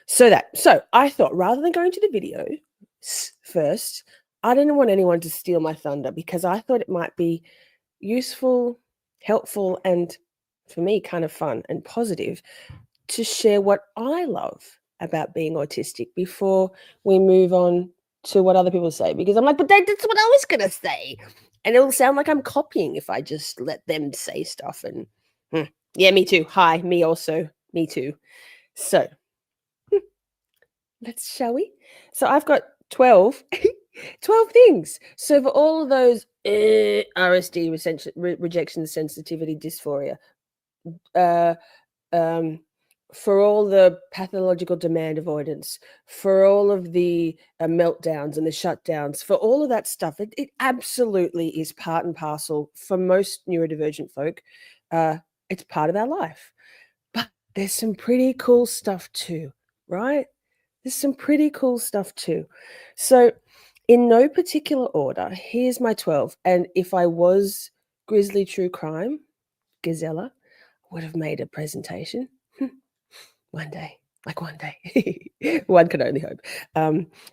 So I thought, rather than going to the video first, I didn't want anyone to steal my thunder, because I thought it might be useful, helpful, and for me, kind of fun and positive to share what I love about being autistic before we move on to what other people say. Because I'm like, but that's what I was going to say. And it'll sound like I'm copying if I just let them say stuff. And yeah, me too. Hi, me also. Me too. So shall we? So I've got 12, 12 things. So for all of those RSD, rejection sensitivity dysphoria, for all the pathological demand avoidance, for all of the meltdowns and the shutdowns, for all of that stuff, it absolutely is part and parcel for most neurodivergent folk. It's part of our life. But there's some pretty cool stuff too, right? There's some pretty cool stuff too. So in no particular order, here's my 12. And if I was Grizzly True Crime, Gazella, would have made a presentation. One day, like one day. One can only hope.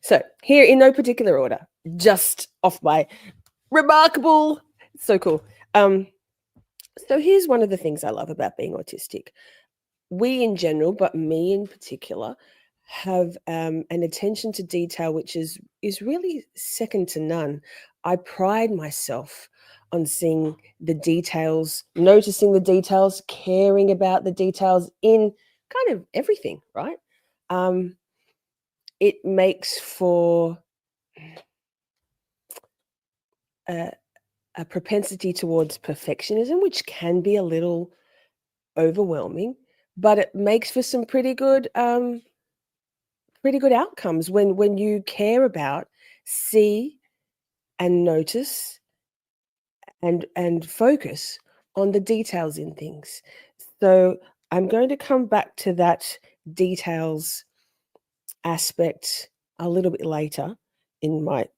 So here in no particular order, just off my remarkable, so cool. So here's one of the things I love about being autistic. We in general, but me in particular, have an attention to detail which is really second to none. I pride myself on seeing the details, noticing the details, caring about the details in kind of everything, right? It makes for a propensity towards perfectionism, which can be a little overwhelming, but it makes for some pretty good outcomes when you care about, see, and notice and focus on the details in things. So I'm going to come back to that details aspect a little bit later in my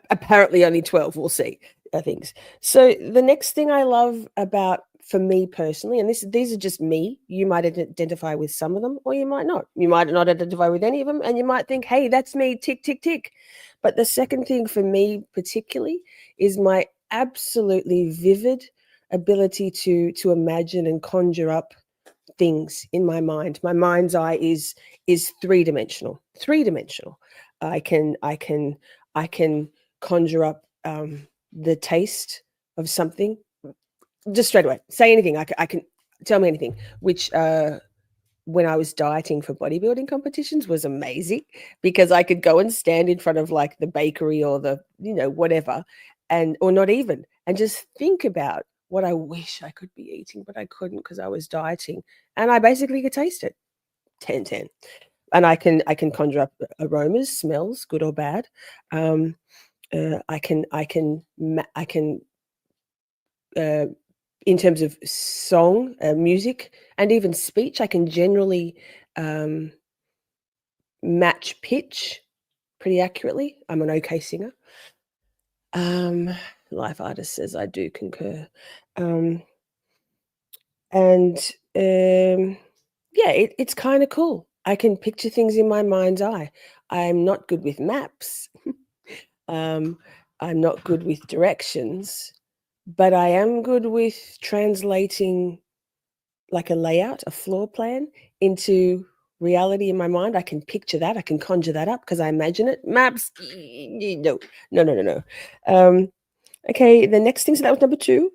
apparently only 12, we'll see, things. So the next thing I love about, for me personally, and these are just me, you might identify with some of them or you might not. You might not identify with any of them and you might think, hey, that's me, tick, tick, tick. But the second thing for me particularly is my absolutely vivid ability to imagine and conjure up things in my mind. My mind's eye is three-dimensional. I can conjure up the taste of something just straight away. Say anything. I can tell me anything, which when I was dieting for bodybuilding competitions was amazing, because I could go and stand in front of like the bakery or the, whatever, or not even, and just think about what I wish I could be eating, but I couldn't because I was dieting, and I basically could taste it. 10/10. And I can conjure up aromas, smells, good or bad. I can in terms of song, music, and even speech, I can generally match pitch pretty accurately. I'm an okay singer. Life Artist says I do concur. Yeah, it's kind of cool. I can picture things in my mind's eye. I'm not good with maps. I'm not good with directions, but I am good with translating like a layout, a floor plan into reality in my mind. I can picture that. I can conjure that up because I imagine it. Maps, no. Okay, the next thing, so that was number 2.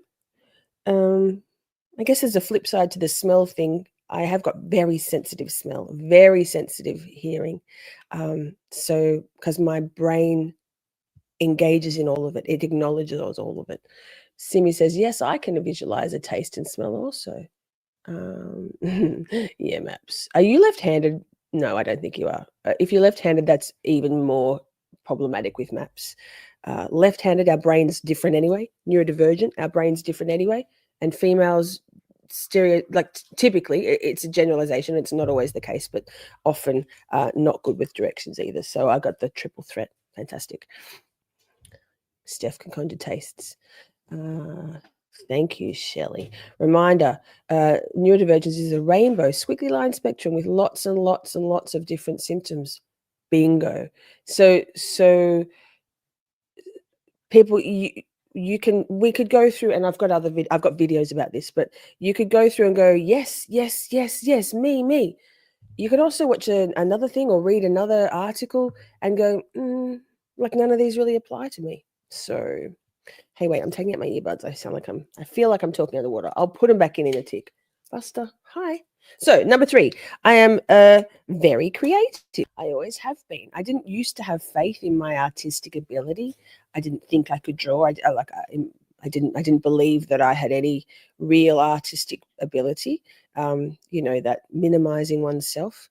I guess there's a flip side to the smell thing. I have got very sensitive smell, very sensitive hearing. So because my brain engages in all of it, it acknowledges all of it. Simi says, yes, I can visualize a taste and smell also. Yeah, maps. Are you left-handed? No, I don't think you are. If you're left-handed, that's even more problematic with maps. Left-handed, our brain's different anyway. Neurodivergent, our brain's different anyway. And females, typically, it's a generalization. It's not always the case, but often not good with directions either. So I got the triple threat. Fantastic. Steph can conjure tastes. Thank you, Shelley. Reminder, neurodivergence is a rainbow squiggly line spectrum with lots and lots and lots of different symptoms. Bingo. So people, we could go through, and I've got videos about this, but you could go through and go, yes, yes, yes, yes, me. You could also watch another thing or read another article and go, like none of these really apply to me. So, hey, wait, I'm taking out my earbuds. I feel like I'm talking underwater. I'll put them back in a tick. Buster, hi. So, number 3, I am very creative. I always have been. I didn't used to have faith in my artistic ability. I didn't think I could draw. I didn't believe that I had any real artistic ability. That minimizing oneself.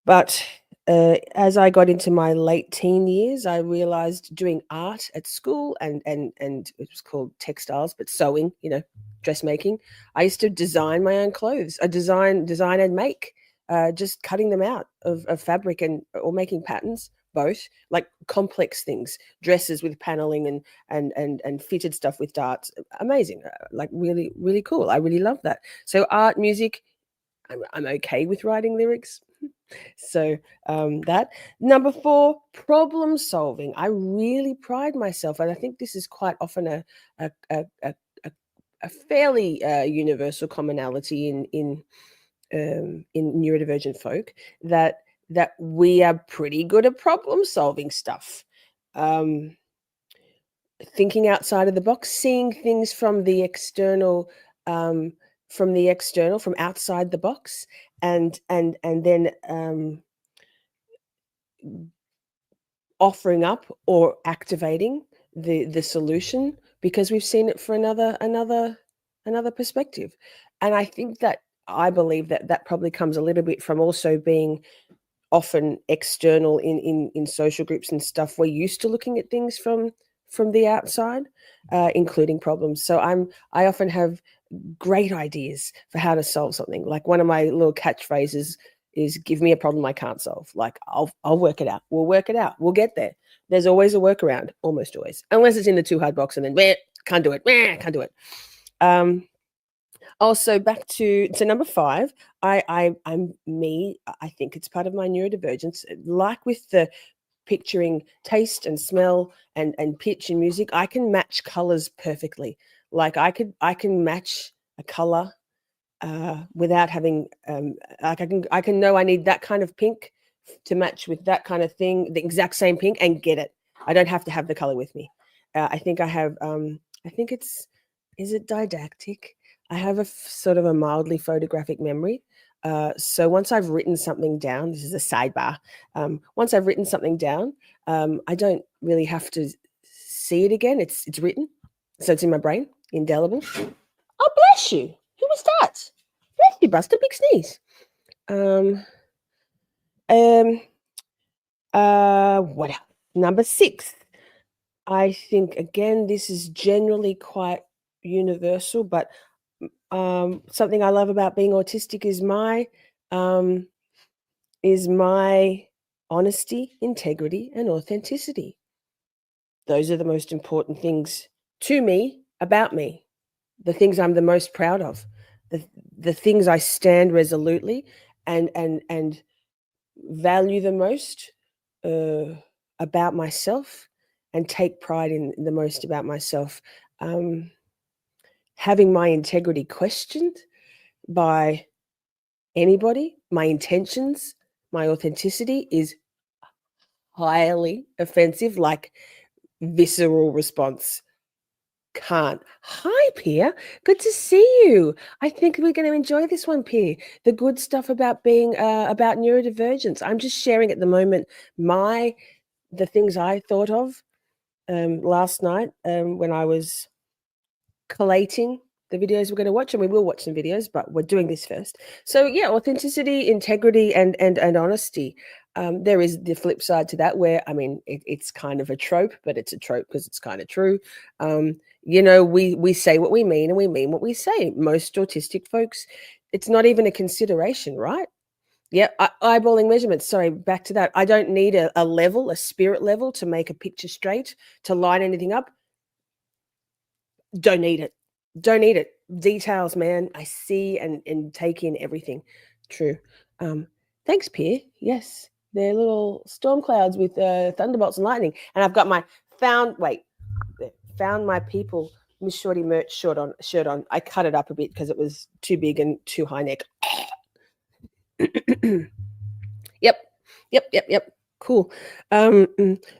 But as I got into my late teen years, I realized doing art at school and it was called textiles, but sewing, dressmaking. I used to design my own clothes. I design and make, just cutting them out of fabric or making patterns, both like complex things, dresses with paneling and fitted stuff with darts. Amazing, like really, really cool. I really love that. So art, music, I'm okay with writing lyrics. So that. Number 4, problem solving. I really pride myself, and I think this is quite often a fairly universal commonality in neurodivergent folk, that we are pretty good at problem solving stuff. Thinking outside of the box, seeing things from the external, from outside the box, and then offering up or activating the solution because we've seen it for another perspective. And I believe that probably comes a little bit from also being often external in social groups and stuff. We're used to looking at things from the outside, including problems. So I often have great ideas for how to solve something. Like one of my little catchphrases is, give me a problem I can't solve. Like I'll work it out. We'll work it out. We'll get there. There's always a workaround, almost always, unless it's in the too hard box and then can't do it. Can't do it. Also, back to number 5, I'm me. I think it's part of my neurodivergence. Like with the picturing taste and smell and pitch in music, I can match colors perfectly. Like I can match a color without having like I can know I need that kind of pink to match with that kind of thing, the exact same pink, and get it. I don't have to have the color with me. I think I have I think is it didactic? I have a sort of a mildly photographic memory. So once I've written something down, this is a sidebar. Once I've written something down, I don't really have to see it again. It's written, so it's in my brain, indelible. Oh, bless you. Who was that? Bless you, Buster. Big sneeze. What else? Number 6. I think again, this is generally quite universal, but something I love about being autistic is my honesty, integrity, and authenticity. Those are the most important things to me about me. The things I'm the most proud of, the things I stand resolutely and value the most about myself, and take pride in the most about myself. Having my integrity questioned by anybody, my intentions, my authenticity is highly offensive, like visceral response. Can't. Hi, Pierre. Good to see you. I think we're going to enjoy this one, Pierre. The good stuff about being about neurodivergence. I'm just sharing at the moment the things I thought of last night when I was collating the videos we're going to watch, and we will watch some videos, but we're doing this first. So yeah, authenticity, integrity, and honesty. There is the flip side to that, where it's kind of a trope, but it's a trope because it's kind of true. We say what we mean and we mean what we say. Most autistic folks, it's not even a consideration, right? Yeah, eyeballing measurements. Sorry, back to that. I don't need a level, a spirit level, to make a picture straight, to line anything up. Don't need it. Don't need it. Details, man. I see and take in everything. True. Thanks, Pierre. Yes, they're little storm clouds with thunderbolts and lightning. And I've got my found my people Miss Shorty merch shirt on. I cut it up a bit because it was too big and too high neck. Yep. Cool.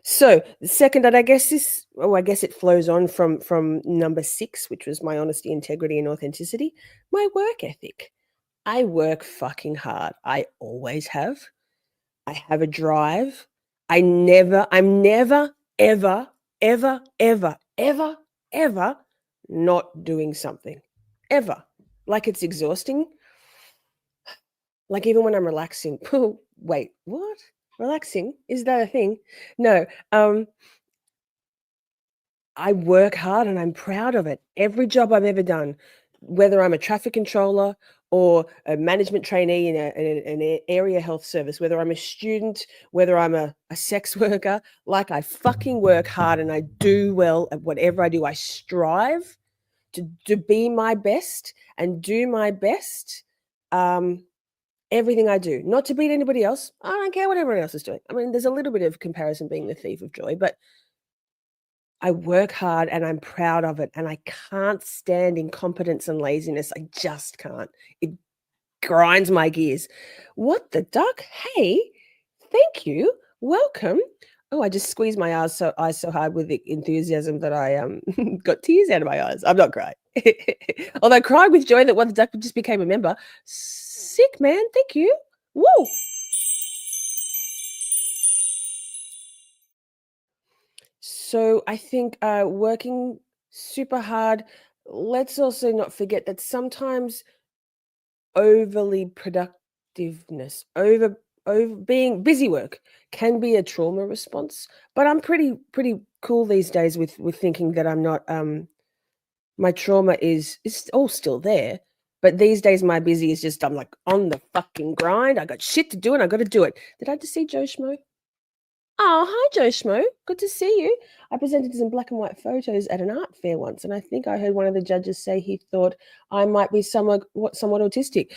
So the second, and I guess it flows on from number 6, which was my honesty, integrity, and authenticity. My work ethic. I work fucking hard. I always have. I have a drive. I'm never, ever, ever, ever, ever, ever not doing something. Ever. Like it's exhausting. Like even when I'm relaxing. Wait, what? Relaxing? Is that a thing? No. I work hard and I'm proud of it. Every job I've ever done, whether I'm a traffic controller or a management trainee in an area health service, whether I'm a student, whether I'm a sex worker, like I fucking work hard and I do well at whatever I do. I strive to be my best and do my best. Everything I do, not to beat anybody else. I don't care what everyone else is doing. I mean, there's a little bit of comparison being the thief of joy, but I work hard and I'm proud of it. And I can't stand incompetence and laziness. I just can't. It grinds my gears. What the duck? Hey, thank you. Welcome. Oh, I just squeezed my eyes so hard with the enthusiasm that I got tears out of my eyes. I'm not crying. Although crying with joy that What the Duck just became a member. Sick, man. Thank you. Woo. So I think working super hard. Let's also not forget that sometimes overly productiveness, over being busy work can be a trauma response. But I'm pretty cool these days with thinking that I'm not. My trauma is all still there. But these days, my busy is just I'm like on the fucking grind. I got shit to do and I got to do it. Did I just see Joe Schmo? Oh, hi, Joe Schmo. Good to see you. I presented some black and white photos at an art fair once, and I think I heard one of the judges say he thought I might be somewhat autistic.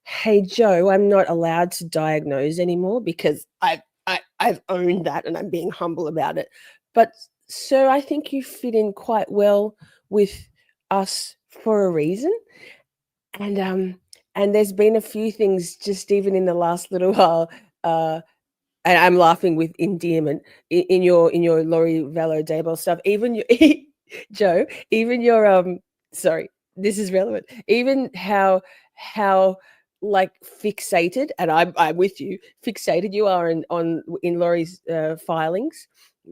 Hey, Joe, I'm not allowed to diagnose anymore because I've owned that and I'm being humble about it. But, sir, I think you fit in quite well with us for a reason. And there's been a few things just even in the last little while, and I'm laughing with endearment in your Laurie Vallow Daybell stuff. Even your Joe, even your sorry, this is relevant. Even how like fixated, and I'm with you, fixated you are in Laurie's filings,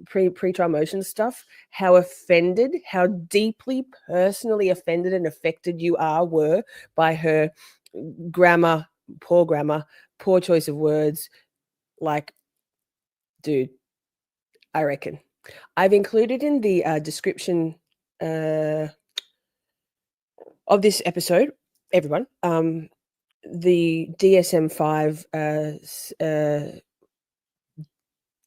pre-trial motion stuff. How offended, how deeply personally offended and affected you were by her grammar, poor choice of words, like. Dude, I reckon. I've included in the description of this episode, everyone, the DSM-5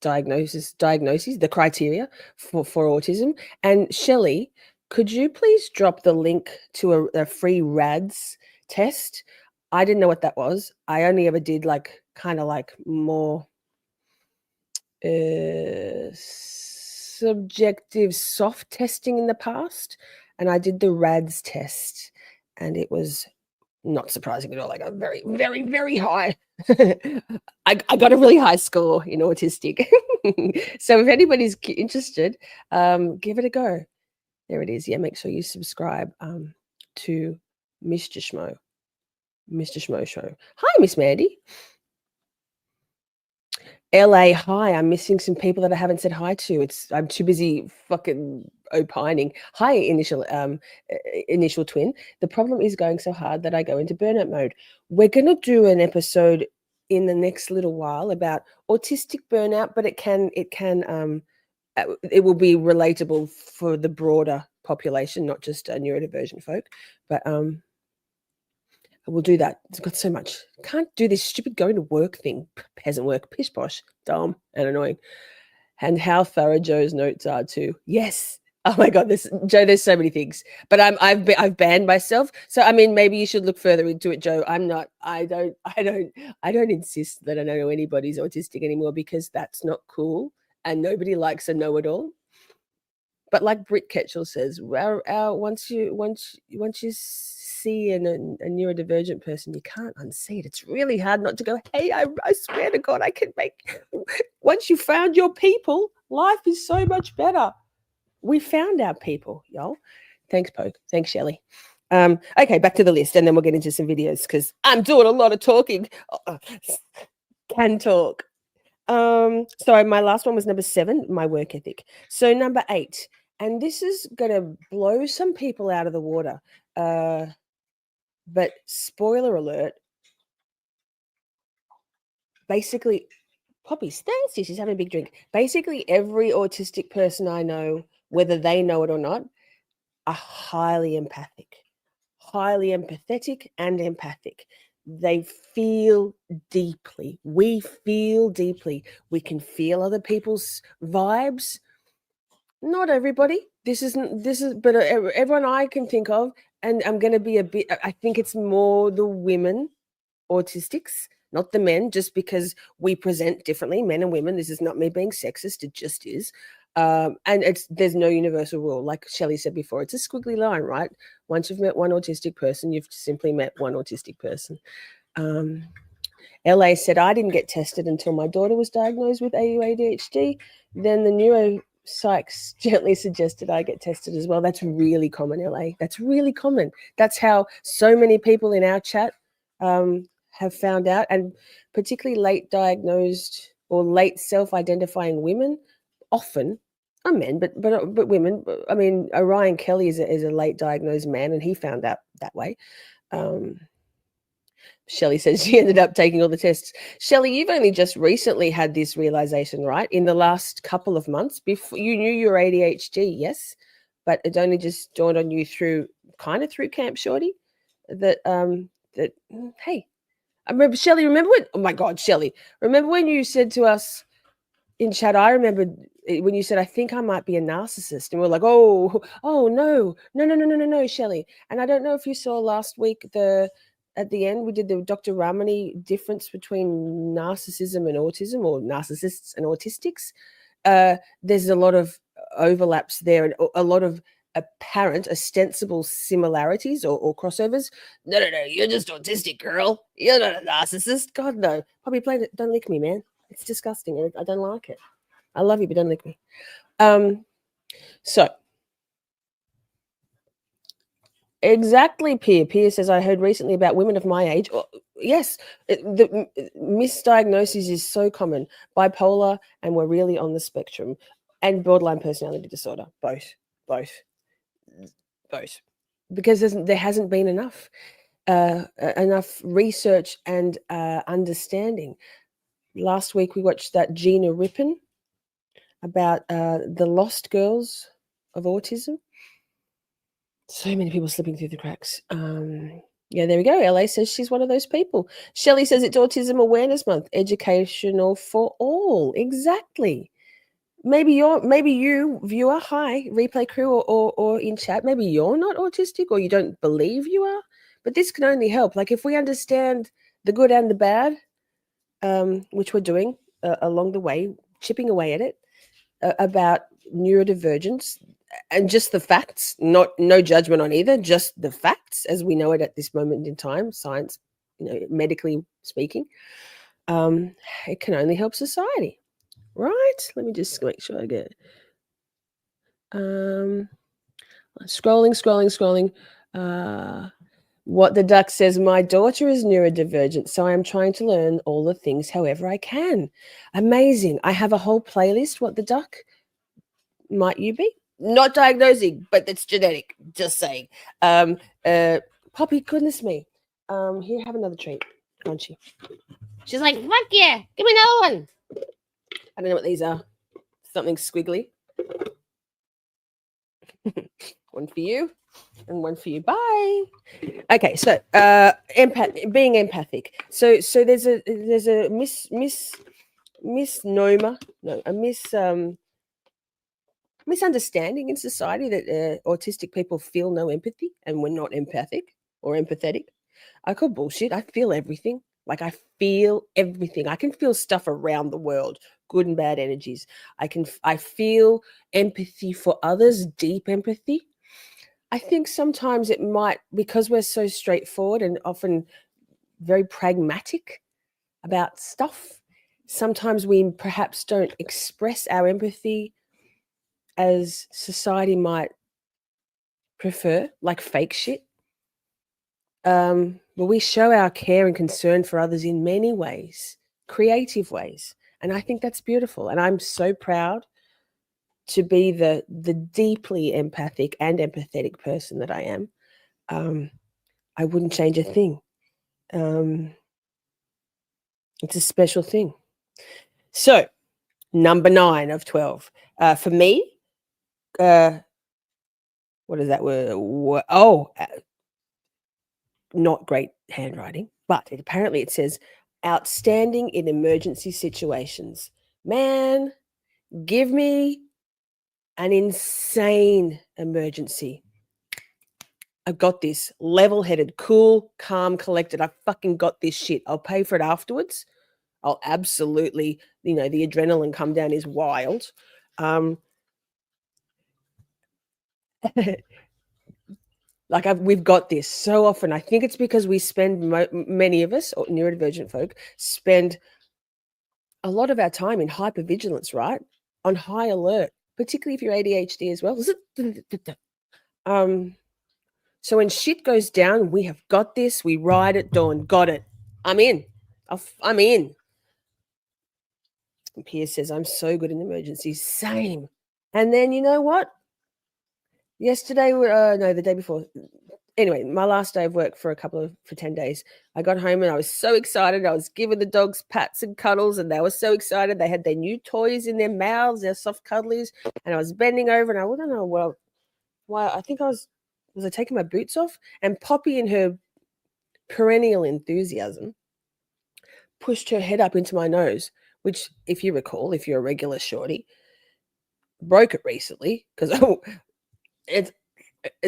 diagnoses, the criteria for autism. And Shelley, could you please drop the link to a free RADS test? I didn't know what that was. I only ever did kind of more subjective soft testing in the past, and I did the RADS test, and it was not surprising at all. I got very, very, very high. I got a really high score in autistic. So if anybody's interested, give it a go. There it is. Yeah, make sure you subscribe to Mr. Schmo Show. Hi, Miss Mandy. LA, hi. I'm missing some people that I haven't said hi to. I'm too busy fucking opining. Hi, initial twin. The problem is going so hard that I go into burnout mode. We're going to do an episode in the next little while about autistic burnout, but it will be relatable for the broader population, not just neurodivergent folk. But we'll do that. It's got so much. Can't do this stupid going to work thing. Peasant work, pish posh, dumb and annoying. And how thorough Joe's notes are too. Yes, Oh my God, there's so many things, but I've banned myself. So I mean, maybe you should look further into it, Joe. I don't insist that I don't know anybody's autistic anymore, because that's not cool, and nobody likes a know-it-all. But like Britt Ketchell says, once you see a neurodivergent person, you can't unsee it. It's really hard not to go, hey, I swear to God, I can make. Once you found your people, life is so much better. We found our people, y'all. Thanks, Poke. Thanks, Shelley. Okay, back to the list, and then we'll get into some videos, because I'm doing a lot of talking. Can talk. So my last one was number 7, my work ethic. So number 8, and this is going to blow some people out of the water. But spoiler alert, basically, Poppy's thirsty. She's having a big drink. Basically, every autistic person I know, whether they know it or not, are highly empathic, highly empathetic and empathic. They feel deeply. We feel deeply. We can feel other people's vibes. Not everybody. This is, but everyone I can think of, and I'm going to be a bit, I think it's more the women autistics, not the men, just because we present differently, men and women. This is not me being sexist, it just is. And there's no universal rule. Like Shelley said before, it's a squiggly line, right? Once you've met one autistic person, you've simply met one autistic person. LA said, I didn't get tested until my daughter was diagnosed with AUTIStic. Then the neuropsychs gently suggested I get tested as well. That's really common, LA. That's really common. That's how so many people in our chat have found out, and particularly late diagnosed or late self-identifying women often are men, but women. I mean, Orion Kelly is a late diagnosed man, and he found out that way. Shelley says she ended up taking all the tests. Shelley, you've only just recently had this realization, right? In the last couple of months. Before you knew you were ADHD, yes, but it only just dawned on you through Camp Shorty that hey, I remember, Shelley, remember when, oh my God, Shelley, remember when you said to us in chat, I remember when you said, I think I might be a narcissist. And we're like, oh, no, Shelley. And I don't know if you saw last week, at the end, we did the Dr. Ramani difference between narcissism and autism, or narcissists and autistics. There's a lot of overlaps there, and a lot of apparent ostensible similarities or crossovers. No, you're just autistic, girl. You're not a narcissist. God, no. Probably played it. Don't lick me, man. It's disgusting. I don't like it. I love you, but don't lick me. So exactly, Pierre says, I heard recently about women of my age. Oh, yes, the misdiagnosis is so common. Bipolar, and we're really on the spectrum, and borderline personality disorder, both, because there hasn't been enough research and understanding. Last week we watched that Gina Rippon about the lost girls of autism. So many people slipping through the cracks. Yeah, there we go. LA says she's one of those people. Shelley says it's Autism Awareness Month, educational for all. Exactly. Maybe you, viewer, hi, replay crew, or in chat, maybe you're not autistic, or you don't believe you are, but this can only help. Like, if we understand the good and the bad, which we're doing along the way, chipping away at it, about neurodivergence, and just the facts, no judgment on either, just the facts as we know it at this moment in time, science, medically speaking, it can only help society, right? Let me just make sure I get scrolling. What the duck says, my daughter is neurodivergent, so I'm trying to learn all the things however I can. Amazing. I have a whole playlist. What the duck might you be? Not diagnosing, but that's genetic. Just saying. Poppy, goodness me. Here, have another treat. Crunchy. She's like, fuck yeah, give me another one. I don't know what these are. Something squiggly. One for you and one for you. Bye. Okay, so being empathic. So there's a misnomer, no, a misunderstanding in society that autistic people feel no empathy and we're not empathic or empathetic. I call bullshit. I feel everything. Like I feel everything. I can feel stuff around the world, good and bad energies. I feel empathy for others, deep empathy. I think sometimes it might, because we're so straightforward and often very pragmatic about stuff, sometimes we perhaps don't express our empathy as society might prefer, like fake shit. But we show our care and concern for others in many ways, creative ways. And I think that's beautiful. And I'm so proud to be the deeply empathic and empathetic person that I am. I wouldn't change a thing. It's a special thing. So, number 9 of 12. For me, what is that word? Not great handwriting, but apparently it says outstanding in emergency situations. Man, give me an insane emergency. I've got this. Level-headed, cool, calm, collected. I fucking got this shit. I'll pay for it afterwards. I'll absolutely, the adrenaline come down is wild. We've got this so often. I think it's because we spend, many of us, or neurodivergent folk, spend a lot of our time in hypervigilance, right? On high alert, particularly if you're ADHD as well. So when shit goes down, we have got this. We ride at dawn. Got it. I'm in. I'm in. And Pierce says, I'm so good in emergencies. Same. And then you know what? Yesterday, the day before. Anyway, my last day of work for 10 days. I got home and I was so excited. I was giving the dogs pats and cuddles and they were so excited. They had their new toys in their mouths, their soft cuddlies. And I was bending over and I don't know, why I think was I taking my boots off? And Poppy, in her perennial enthusiasm, pushed her head up into my nose, which, if you recall, if you're a regular Shorty, broke it recently because it's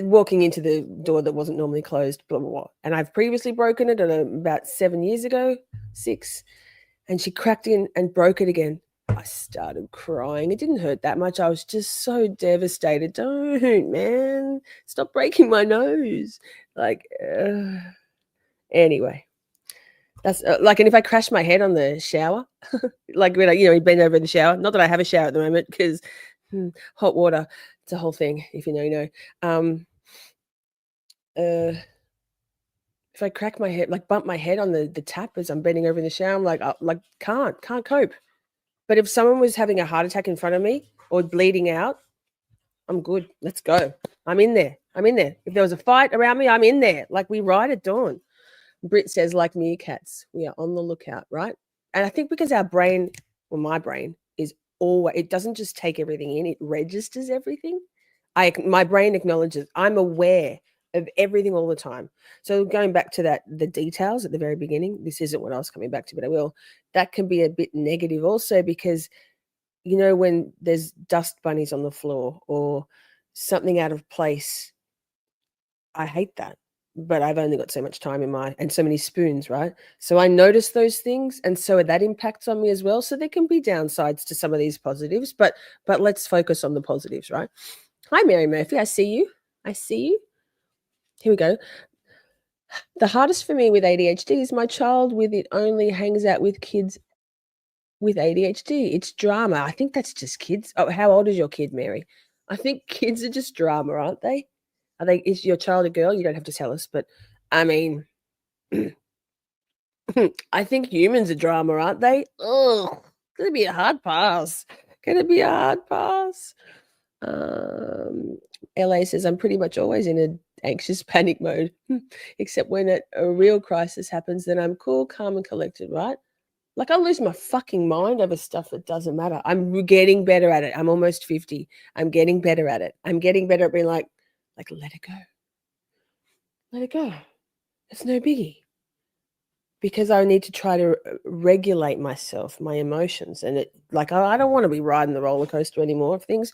walking into the door that wasn't normally closed, blah, blah, blah. And I've previously broken it about 7 years ago, 6, and she cracked in and broke it again. I started crying. It didn't hurt that much. I was just so devastated. Don't, man. Stop breaking my nose. Anyway. That's and if I crash my head on the shower, like when I bend over in the shower, not that I have a shower at the moment because hot water, it's a whole thing. If you know, you know. If I crack my head, bump my head on the tap as I'm bending over in the shower, I'm can't cope. But if someone was having a heart attack in front of me or bleeding out, I'm good. Let's go. I'm in there. If there was a fight around me, I'm in there. We ride at dawn. Britt says, like meerkats, we are on the lookout, right? And I think because our brain, my brain, is always, it doesn't just take everything in, it registers everything. My brain acknowledges, I'm aware of everything all the time. So going back to the details at the very beginning, this isn't what I was coming back to, but I will. That can be a bit negative also because, when there's dust bunnies on the floor or something out of place, I hate that. But I've only got so much time and so many spoons, right? So I notice those things, and so that impacts on me as well. So there can be downsides to some of these positives, but let's focus on the positives, right? Hi, Mary Murphy. I see you. Here we go. The hardest for me with ADHD is my child with it only hangs out with kids with ADHD. It's drama. I think that's just kids. Oh, how old is your kid, Mary? I think kids are just drama, aren't they? Is your child a girl? You don't have to tell us, but I mean, I think humans are drama, aren't they? Oh, gonna be a hard pass. LA says I'm pretty much always in an anxious panic mode, except when a real crisis happens, then I'm cool, calm, and collected, right? I lose my fucking mind over stuff that doesn't matter. I'm getting better at it. I'm almost 50. I'm getting better at it. I'm getting better at being let it go. Let it go. It's no biggie. Because I need to try to regulate myself, my emotions. And I don't want to be riding the roller coaster anymore of things.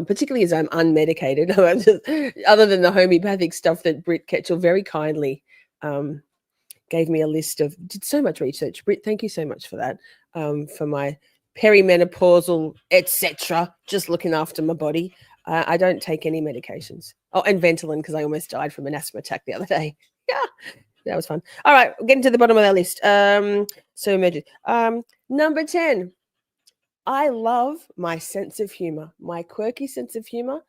particularly as I'm unmedicated. Other than the homeopathic stuff that Britt Ketchell very kindly gave me a list of, did so much research. Britt, thank you so much for that, for my perimenopausal, etc. Just looking after my body. I don't take any medications. Oh, and Ventolin, because I almost died from an asthma attack the other day. Yeah, that was fun. All right, getting to the bottom of our list. So emergent. Number 10. I love my sense of humor, my quirky sense of humor.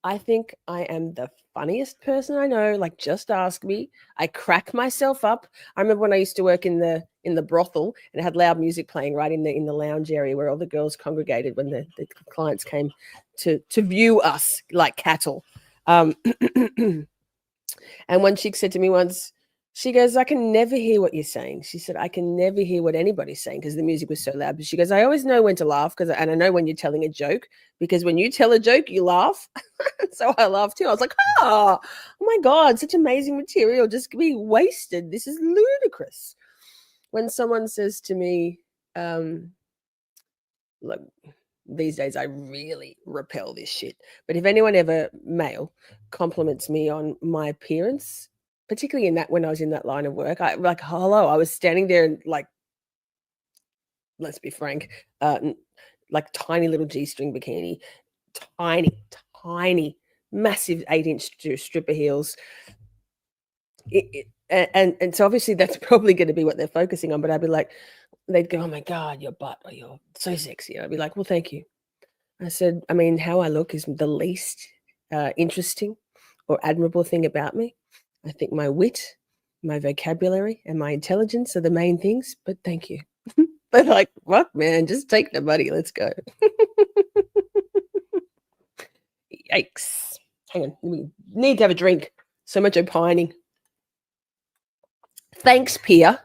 I think I am the funniest person I know. Like, just ask me. I crack myself up. I remember when I used to work in the brothel and it had loud music playing right in the lounge area where all the girls congregated when the clients came to view us like cattle. And one chick said to me once, she goes, I can never hear what you're saying. She said, I can never hear what anybody's saying because the music was so loud. But she goes, I always know when to laugh and I know when you're telling a joke, because when you tell a joke, you laugh. So I laughed too. I was like, oh my God, such amazing material just being wasted. This is ludicrous. When someone says to me, look, these days I really repel this shit. But if anyone ever, male, compliments me on my appearance, particularly in that, when I was in that line of work, I like, hello, I was standing there and like, let's be frank, like tiny little G-string bikini, tiny, massive 8-inch stripper heels. And so obviously that's probably going to be what they're focusing on. But I'd be like, they'd go, oh my God, your butt, or you're so sexy. And I'd be like, well, thank you. I said, I mean, how I look is the least interesting or admirable thing about me. I think my wit, my vocabulary, and my intelligence are the main things, but thank you. But like, what, man? Just take the money. Let's go. Yikes. Hang on. We need to have a drink. So much opining. Thanks, Pia.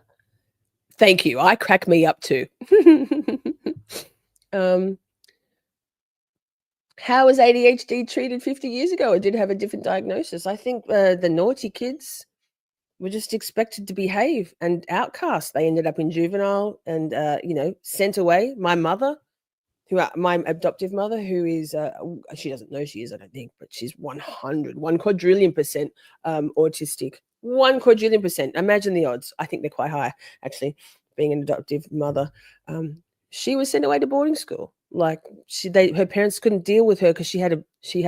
Thank you. I crack me up too. How was ADHD treated 50 years ago? It did have a different diagnosis. I think the naughty kids were just expected to behave and outcast. They ended up in juvenile and, sent away. My mother, my adoptive mother, who is, she doesn't know she is, I don't think, but she's 1 quadrillion percent autistic. 1 quadrillion percent. Imagine the odds. I think they're quite high, actually, being an adoptive mother. She was sent away to boarding school. Like, her parents couldn't deal with her because she had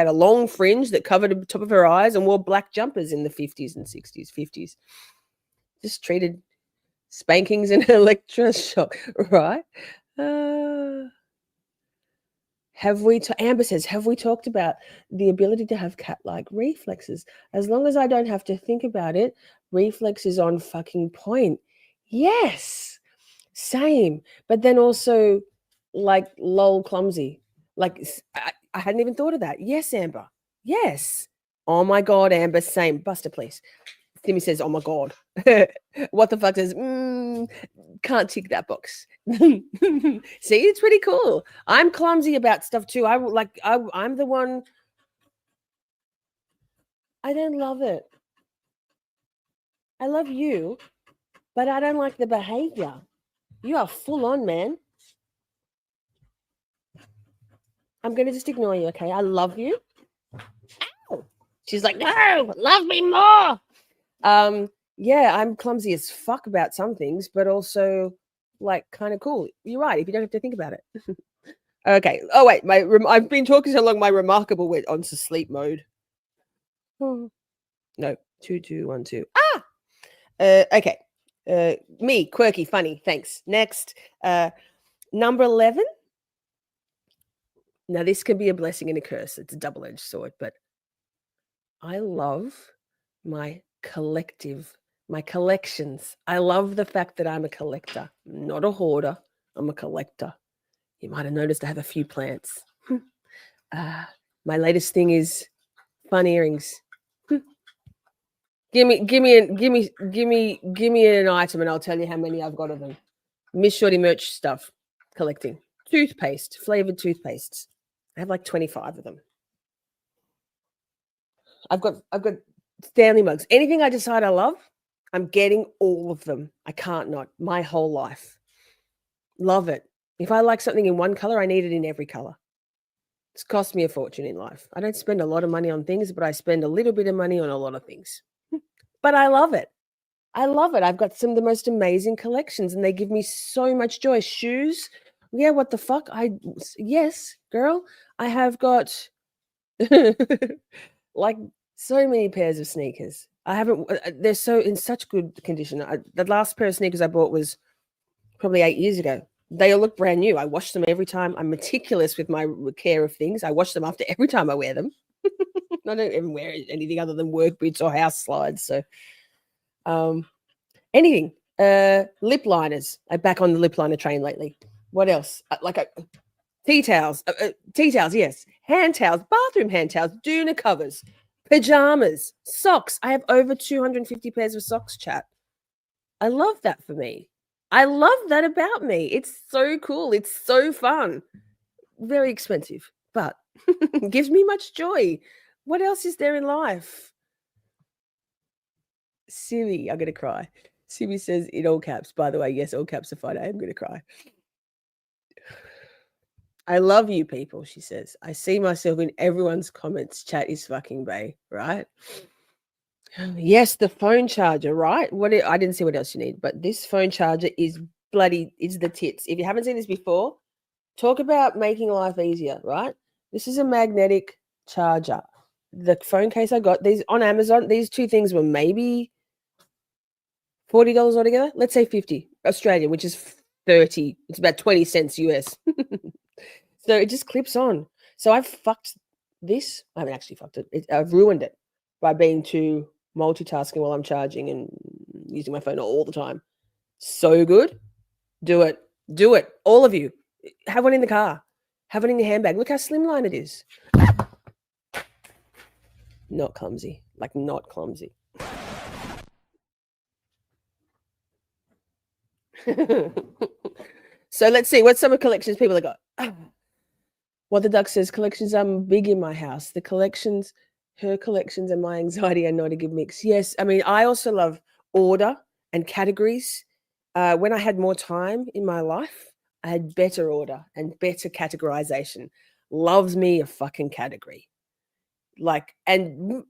a long fringe that covered the top of her eyes and wore black jumpers in the 50s and 60s, 50s. Just treated spankings and electroshock, right? Amber says, have we talked about the ability to have cat-like reflexes? As long as I don't have to think about it, reflex is on fucking point. Yes, same. But then also, like, lol, clumsy. Like, I hadn't even thought of that. Yes, Amber. Yes. Oh my God, Amber, same. Buster, please. Timmy says, oh my God. What the fuck says, can't tick that box. See, it's pretty cool. I'm clumsy about stuff too. I'm the one. I don't love it. I love you, but I don't like the behavior. You are full on, man. I'm going to just ignore you, okay? I love you. Ow! She's like, no, love me more. Yeah, I'm clumsy as fuck about some things, but also like kind of cool. You're right, if you don't have to think about it. Okay. Oh wait, I've been talking so long. My remarkable went onto sleep mode. No, 2, 2, 1, 2. Okay. Me, quirky, funny. Thanks. Next, number 11. Now this can be a blessing and a curse. It's a double-edged sword, but I love my collections. I love the fact that I'm a collector, not a hoarder. I'm a collector. You might have noticed I have a few plants. My latest thing is fun earrings. Give me an item and I'll tell you how many I've got of them. Miss Shorty merch stuff, collecting. Toothpaste, flavored toothpastes. I have like 25 of them. I've got Stanley mugs. Anything I decide I love, I'm getting all of them. I can't not. My whole life. Love it. If I like something in one color, I need it in every color. It's cost me a fortune in life. I don't spend a lot of money on things, but I spend a little bit of money on a lot of things. But I love it. I love it. I've got some of the most amazing collections and they give me so much joy. Shoes. Yeah, what the fuck? Yes, girl. I have got like so many pairs of sneakers. I haven't they're so in such good condition. The last pair of sneakers I bought was probably 8 years ago. They all look brand new. I wash them every time. I'm meticulous with my care of things. I wash them after every time I wear them. I don't even wear anything other than work boots or house slides. So anything. Lip liners. I'm back on the lip liner train lately. What else? Tea towels. Tea towels, yes. Hand towels, bathroom hand towels, doona covers, pajamas, socks. I have over 250 pairs of socks, chat. I love that for me. I love that about me. It's so cool. It's so fun. Very expensive, but gives me much joy. What else is there in life? Siri, I'm going to cry. Siri says in all caps, by the way, yes, all caps are fine. I am going to cry. I love you people, she says. I see myself in everyone's comments. Chat is fucking bae, right? Yes, the phone charger, right? I didn't see what else you need, but this phone charger is it's the tits. If you haven't seen this before, talk about making life easier, right? This is a magnetic charger. The phone case I got, these on Amazon, these two things were maybe $40 altogether. Let's say 50 Australian, which is 30. It's about 20 cents US. So it just clips on. So I've fucked this. I haven't actually fucked it. I've ruined it by being too multitasking while I'm charging and using my phone all the time. So good. Do it. Do it. All of you. Have one in the car. Have it in your handbag. Look how slimline it is. Not clumsy. Like not clumsy. So let's see. What's some of the collections people have got? What the duck says, collections are big in my house. The collections, her collections and my anxiety are not a good mix. Yes, I mean, I also love order and categories. When I had more time in my life, I had better order and better categorization. Loves me a fucking category. Like, and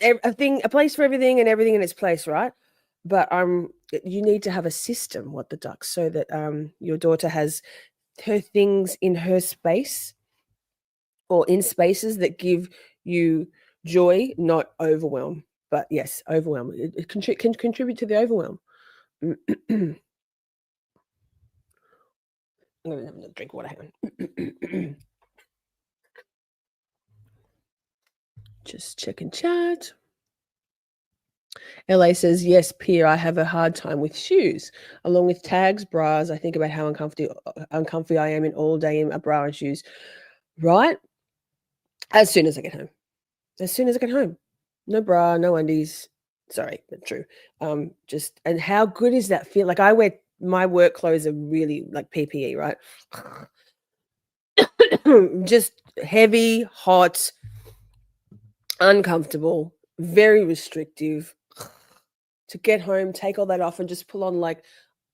a place for everything and everything in its place, right? But you need to have a system, what the duck, so that your daughter has her things in her space or in spaces that give you joy, not overwhelm. But yes, overwhelm. It can contribute to the overwhelm. I'm going to drink water. Hang on. Just checking chat. LA says, yes, Pierre, I have a hard time with shoes. Along with tags, bras, I think about how uncomfy I am in all day in a bra and shoes. Right? As soon as I get home. As soon as I get home. No bra, no undies. Sorry, but true. Just, and how good is that feel? Like my work clothes are really like PPE, right? Just heavy, hot, uncomfortable, very restrictive. To get home, take all that off and just pull on like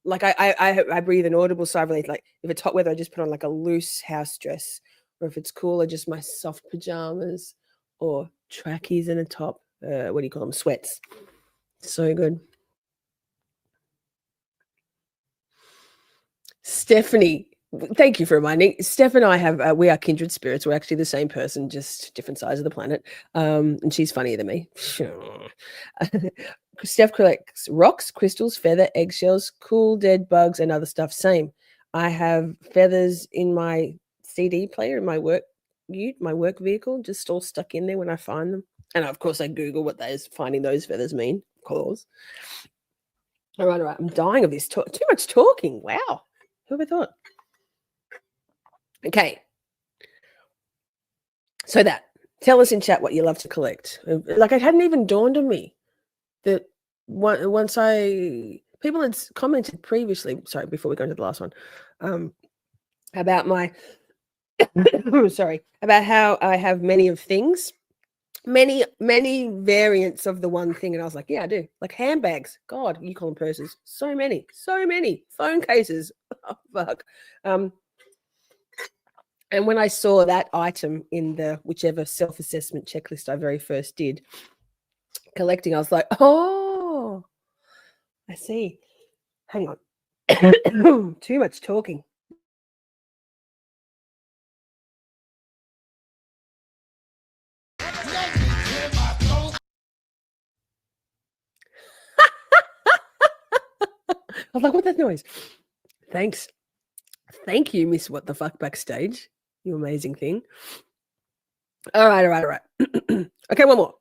I breathe an audible sigh of relief. Like if it's hot weather, I just put on like a loose house dress, or if it's cool, I just my soft pajamas or trackies and a top. What do you call them? Sweats. So good. Stephanie, thank you for reminding. Steph and I we are kindred spirits. We're actually the same person, just different sides of the planet. And she's funnier than me. Steph collects rocks, crystals, feather, eggshells, cool dead bugs, and other stuff. Same. I have feathers in my CD player in my work vehicle, just all stuck in there when I find them. And of course, I Google what finding those feathers mean. Of course. All right. I'm dying of this too much talking. Wow. Who would have thought? Okay. So tell us in chat what you love to collect. Like it hadn't even dawned on me that once people had commented previously, sorry, before we go into the last one, about my, about how I have many of things, many variants of the one thing. And I was like, yeah, I do. Like handbags. God, you call them purses. So many phone cases. Oh, fuck. And when I saw that item in the whichever self-assessment checklist I very first did, collecting, I was like, oh, I see. Hang on. Too much talking. I was like, what's that noise? Thanks. Thank you, Miss What the Fuck Backstage. You amazing thing. All right. Okay, one more.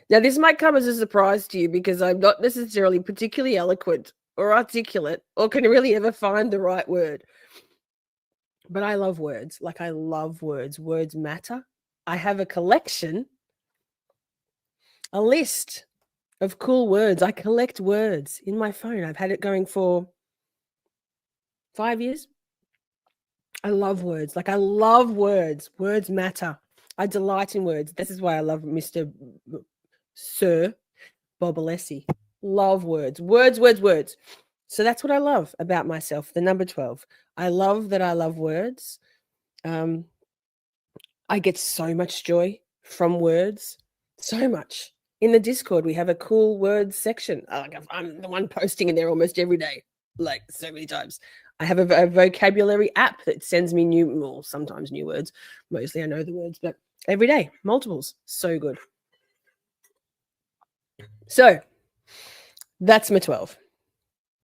Now, this might come as a surprise to you because I'm not necessarily particularly eloquent or articulate or can really ever find the right word. But I love words. Like, I love words. Words matter. I have a collection, a list of cool words. I collect words in my phone. I've had it going for 5 years. I love words. Like, I love words. Words matter. I delight in words. This is why I love Mr. Sir Bob Alessi. Love words. Words. So that's what I love about myself, the number 12. I love that I love words. I get so much joy from words. So much. In the Discord, we have a cool words section. I'm the one posting in there almost every day, like so many times. I have a vocabulary app that sends me sometimes new words. Mostly I know the words, but every day, multiples. So good. So that's my 12.